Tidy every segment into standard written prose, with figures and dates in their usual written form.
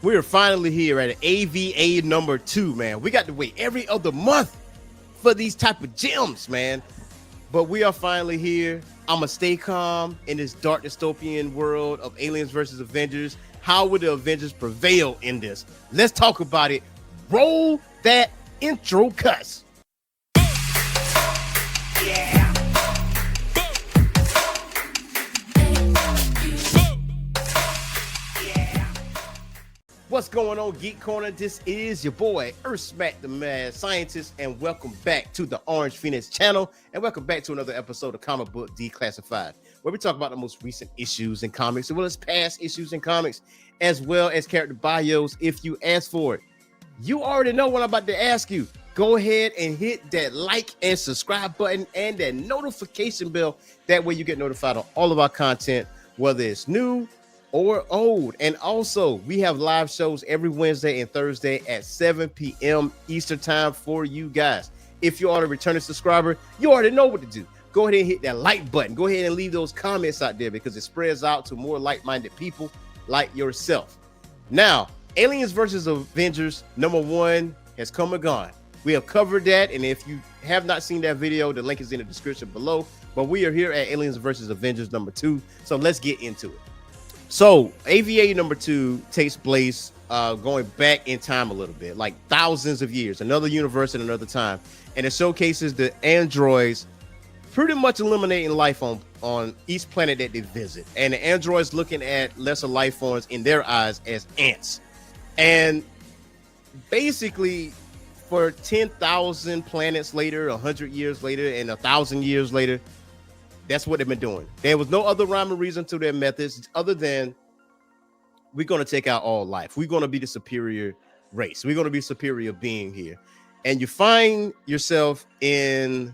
We are finally here at AVA number 2, man. We got to wait every other month for these type of gems, man. But we are finally here. I'ma stay calm in this dark dystopian world of aliens versus Avengers. How would the Avengers prevail in this? Let's talk about it. Roll that intro cuss. Yeah. What's going on, Geek Corner? This is your boy, Earth Smack the Mad Scientist, and welcome back to the Orange Phoenix channel, and welcome back to another episode of Comic Book Declassified, where we talk about the most recent issues in comics, as well as past issues in comics, as well as character bios if you ask for it. You already know what I'm about to ask you. Go ahead and hit that like and subscribe button and that notification bell. That way you get notified on all of our content, whether it's new or old. And also, we have live shows every Wednesday and Thursday at 7 p.m. Eastern time for you guys. If you are a returning subscriber, you already know what to do. Go ahead and hit that like button. Go ahead and leave those comments out there because it spreads out to more like-minded people like yourself. Now, Aliens versus Avengers #1 has come and gone. We have covered that, and if you have not seen that video, the link is in the description below. But we are here at Aliens versus Avengers #2, so let's get into it. So AVA #2 takes place going back in time a little bit, like thousands of years, another universe and another time. And it showcases the androids pretty much eliminating life on each planet that they visit. And the androids looking at lesser life forms in their eyes as ants. And basically for 10,000 planets later, 100 years later, and 1,000 years later, that's what they've been doing. There was no other rhyme or reason to their methods other than we're going to take out all life. We're going to be the superior race. We're going to be superior being here. And you find yourself in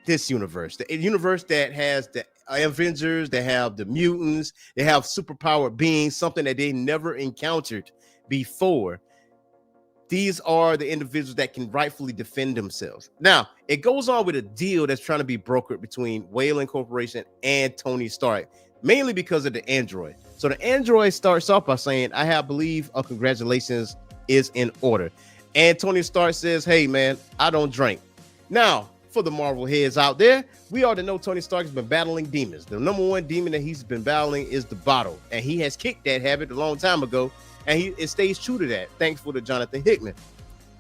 this universe, the universe that has the Avengers, they have the mutants, they have superpowered beings, something that they never encountered before. These are the individuals that can rightfully defend themselves. Now, it goes on with a deal that's trying to be brokered between Weyland Corporation and Tony Stark, mainly because of the android. So the android starts off by saying, I believe a congratulations is in order. And Tony Stark says, hey, man, I don't drink. Now, for the Marvel heads out there, we already know Tony Stark has been battling demons. The #1 demon that he's been battling is the bottle. And he has kicked that habit a long time ago. And it stays true to that, thankful to Jonathan Hickman.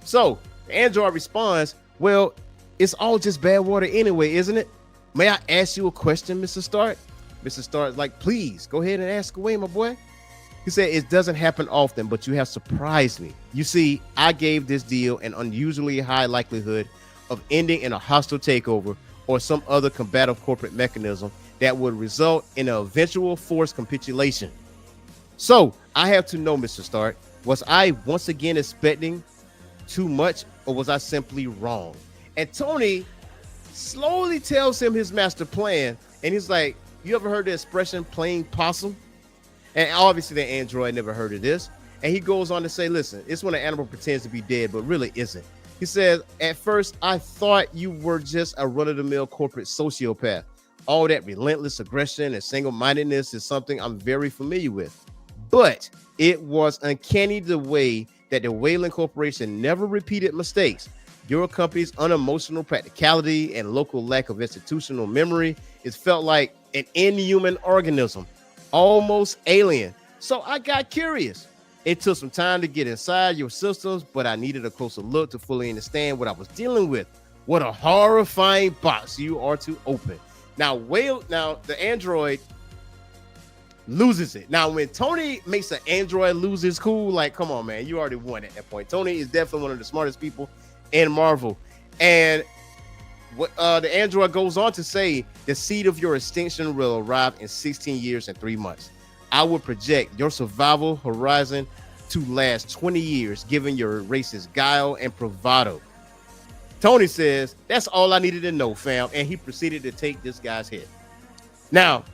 So the android responds, well, it's all just bad water anyway, isn't it? May I ask you a question, Mr. Stark? Mr. Stark's like, please, go ahead and ask away, my boy. He said, it doesn't happen often, but you have surprised me. You see, I gave this deal an unusually high likelihood of ending in a hostile takeover or some other combative corporate mechanism that would result in an eventual forced capitulation. So I have to know, Mr. Stark, was I once again expecting too much or was I simply wrong? And Tony slowly tells him his master plan. And he's like, you ever heard the expression playing possum? And obviously the android never heard of this. And he goes on to say, listen, it's when an animal pretends to be dead, but really isn't. He says, at first, I thought you were just a run-of-the-mill corporate sociopath. All that relentless aggression and single-mindedness is something I'm very familiar with. But it was uncanny the way that the Weyland Corporation never repeated mistakes. Your company's unemotional practicality and local lack of institutional memory is felt like an inhuman organism, almost alien. So I got curious. It took some time to get inside your systems, but I needed a closer look to fully understand what I was dealing with. What a horrifying box you are to open. Now, the android loses it. Now, when Tony makes an android lose his cool, like, come on, man, you already won at that point. Tony is definitely one of the smartest people in Marvel. And what the android goes on to say, the seed of your extinction will arrive in 16 years and 3 months. I would project your survival horizon to last 20 years, given your race's guile and bravado. Tony says, that's all I needed to know, fam. And he proceeded to take this guy's head. Now,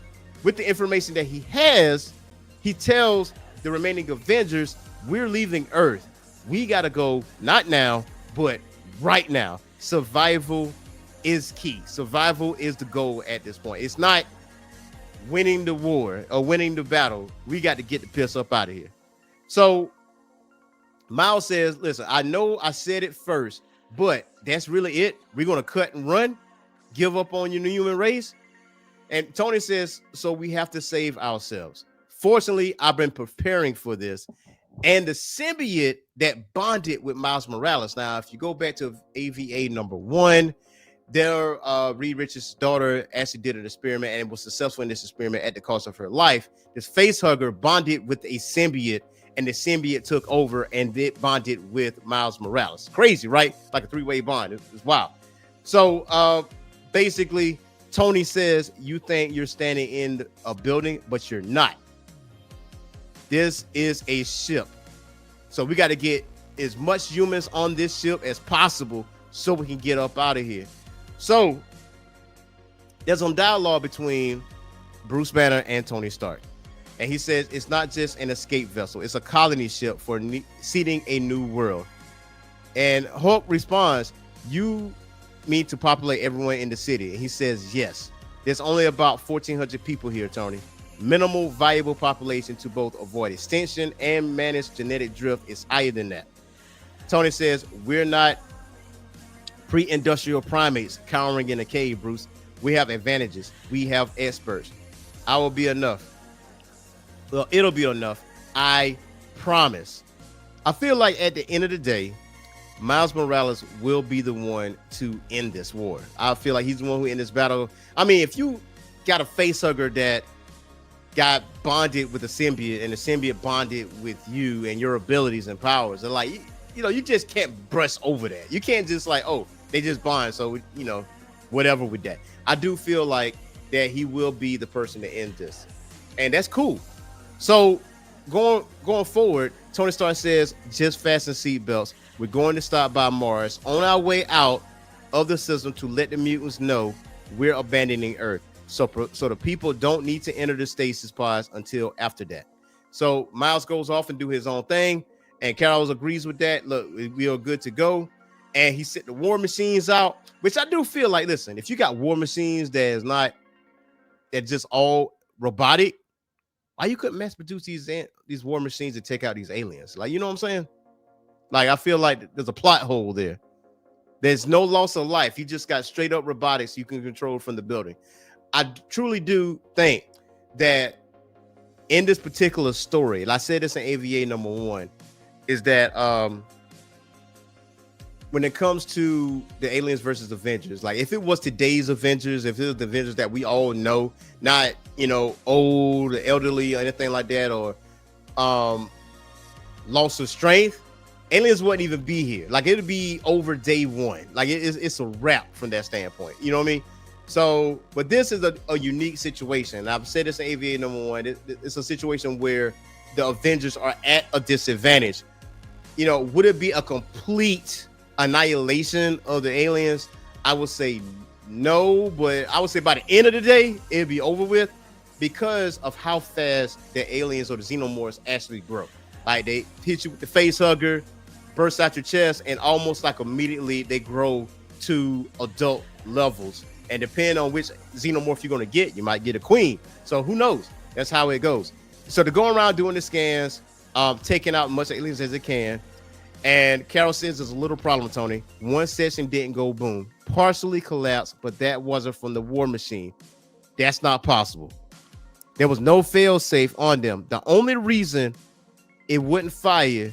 with the information that he has, he tells the remaining Avengers, we're leaving Earth. We got to go, not now, but right now. Survival is key. Survival is the goal at this point. It's not winning the war or winning the battle. We got to get the piss up out of here. So Miles says, listen, I know I said it first, but that's really it. We're going to cut and run, give up on your new human race. And Tony says, so we have to save ourselves. Fortunately, I've been preparing for this. And the symbiote that bonded with Miles Morales. Now, if you go back to AVA #1, there, Reed Richards' daughter actually did an experiment and was successful in this experiment at the cost of her life. This face hugger bonded with a symbiote, and the symbiote took over and it bonded with Miles Morales. Crazy, right? Like a three-way bond. It's wild. So basically, Tony says, you think you're standing in a building, but you're not. This is a ship. So we got to get as much humans on this ship as possible so we can get up out of here. So there's some dialogue between Bruce Banner and Tony Stark. And he says it's not just an escape vessel. It's a colony ship for seeding a new world. And Hulk responds, you mean to populate everyone in the city? And he says, yes. There's only about 1,400 people here, Tony. Minimal viable population to both avoid extinction and manage genetic drift is higher than that. Tony says, we're not pre-industrial primates cowering in a cave, Bruce. We have advantages. We have experts. I will be enough. Well, it'll be enough. I promise. I feel like at the end of the day, Miles Morales will be the one to end this war. I feel like he's the one who end this battle. I mean, if you got a face hugger that got bonded with a symbiote and the symbiote bonded with you and your abilities and powers, and like, you know, you just can't brush over that. You can't just like, oh, they just bond, so, you know, whatever with that. I do feel like that he will be the person to end this, and that's cool. So going forward, Tony Stark says, just fasten seatbelts. We're going to stop by Mars on our way out of the system to let the mutants know we're abandoning Earth. So the people don't need to enter the stasis pods until after that. So Miles goes off and do his own thing, and Carol agrees with that. Look, we are good to go. And he set the war machines out, which I do feel like, listen, if you got war machines that's just all robotic, why you couldn't mass produce these war machines to take out these aliens? Like, you know what I'm saying? Like, I feel like there's a plot hole there. There's no loss of life. You just got straight up robotics you can control from the building. I truly do think that in this particular story, and I said this in AVA #1, is that when it comes to the Aliens versus Avengers, like if it was today's Avengers, if it was the Avengers that we all know, not, you know, old, elderly, or anything like that, or loss of strength, Aliens wouldn't even be here. Like, it'd be over day one. Like, it's a wrap from that standpoint. You know what I mean? So, but this is a unique situation. I've said this in AVA #1. It's a situation where the Avengers are at a disadvantage. You know, would it be a complete annihilation of the aliens? I would say no, but I would say by the end of the day, it'd be over with because of how fast the aliens or the xenomorphs actually grow. Like, they hit you with the face hugger, burst out your chest, and almost like immediately they grow to adult levels. And depending on which xenomorph you're going to get, you might get a queen. So who knows? That's how it goes. So they're going around doing the scans, taking out as much aliens as they can. And Carol says there's a little problem, Tony. One section didn't go boom. Partially collapsed, but that wasn't from the war machine. That's not possible. There was no fail safe on them. The only reason it wouldn't fire,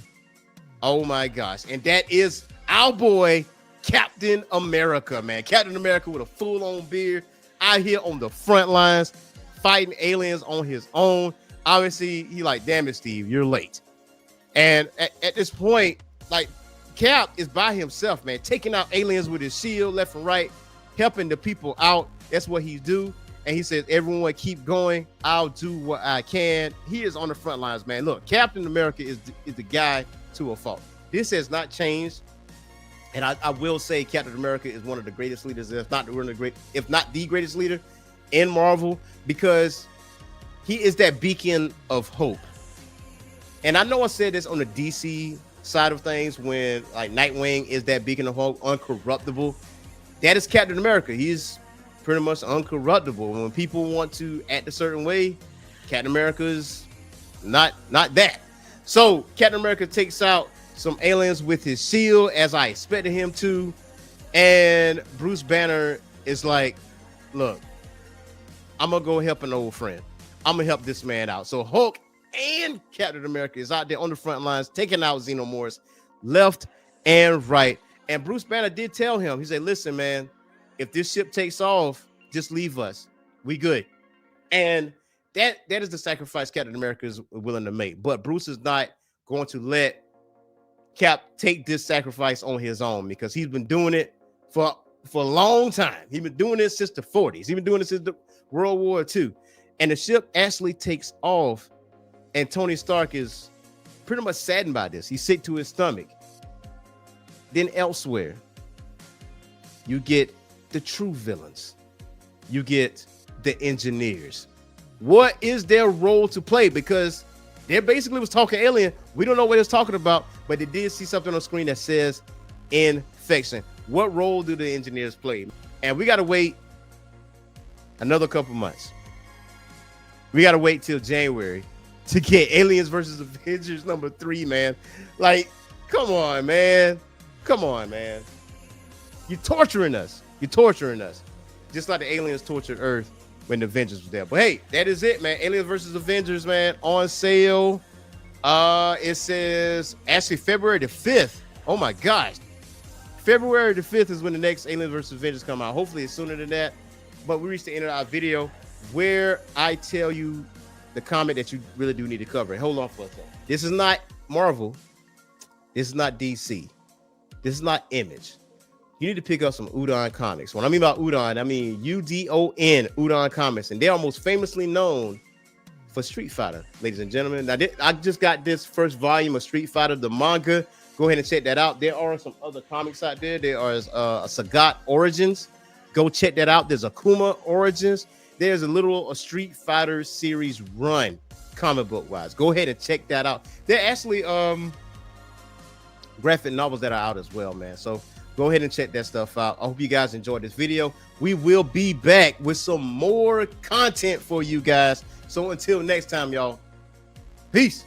oh my gosh, and that is our boy Captain America, man. Captain America with a full-on beard out here on the front lines fighting aliens on his own. Obviously, he like, damn it, Steve, you're late. And at this point, like, Cap is by himself, man, taking out aliens with his shield left and right, helping the people out. That's what he do. And he says, everyone keep going. I'll do what I can. He is on the front lines, man. Look, Captain America is the guy to a fault. This has not changed. And I will say Captain America is one of the greatest leaders, if not the greatest leader in Marvel, because he is that beacon of hope. And I know I said this on the DC side of things when like Nightwing is that beacon of hope, uncorruptible. That is Captain America. He's pretty much uncorruptible. When people want to act a certain way, Captain America is not that. So Captain America takes out some aliens with his shield, as I expected him to. And Bruce Banner is like, look, I'm going to go help an old friend. I'm going to help this man out. So Hulk and Captain America is out there on the front lines, taking out Xenomorphs left and right. And Bruce Banner did tell him, he said, listen, man, if this ship takes off, just leave us. We good. And that is the sacrifice Captain America is willing to make. But Bruce is not going to let Cap take this sacrifice on his own, because he's been doing it for a long time. He's been doing this since the 40s. He's been doing this since the World War II. And the ship actually takes off, and Tony Stark is pretty much saddened by this. He's sick to his stomach. Then elsewhere, you get the true villains. You get the engineers. What is their role to play? Because they basically was talking alien. We don't know what it's talking about, but they did see something on screen that says infection. What role do the engineers play? And we got to wait another couple months. We got to wait till January to get Aliens versus Avengers #3, man. Like, come on, man. Come on, man. You're torturing us. You're torturing us. Just like the aliens tortured Earth when the Avengers was there. But hey, that is it, man. Aliens versus Avengers, man, on sale. It says actually February the 5th. Oh my gosh. February the 5th is when the next Aliens versus Avengers come out. Hopefully it's sooner than that. But we reached the end of our video where I tell you the comic that you really do need to cover. Hold on for a second. This is not Marvel. This is not DC. This is not Image. You need to pick up some Udon comics. When I mean about Udon, I mean UDON, Udon comics. And they're almost famously known for Street Fighter, ladies and gentlemen. Now, I just got this first volume of Street Fighter, the manga. Go ahead and check that out. There are some other comics out there. There are Sagat Origins. Go check that out. There's Akuma Origins. There's a Street Fighter series run, comic book wise. Go ahead and check that out. They're actually graphic novels that are out as well, man. So go ahead and check that stuff out. I hope you guys enjoyed this video. We will be back with some more content for you guys. So until next time, y'all, peace.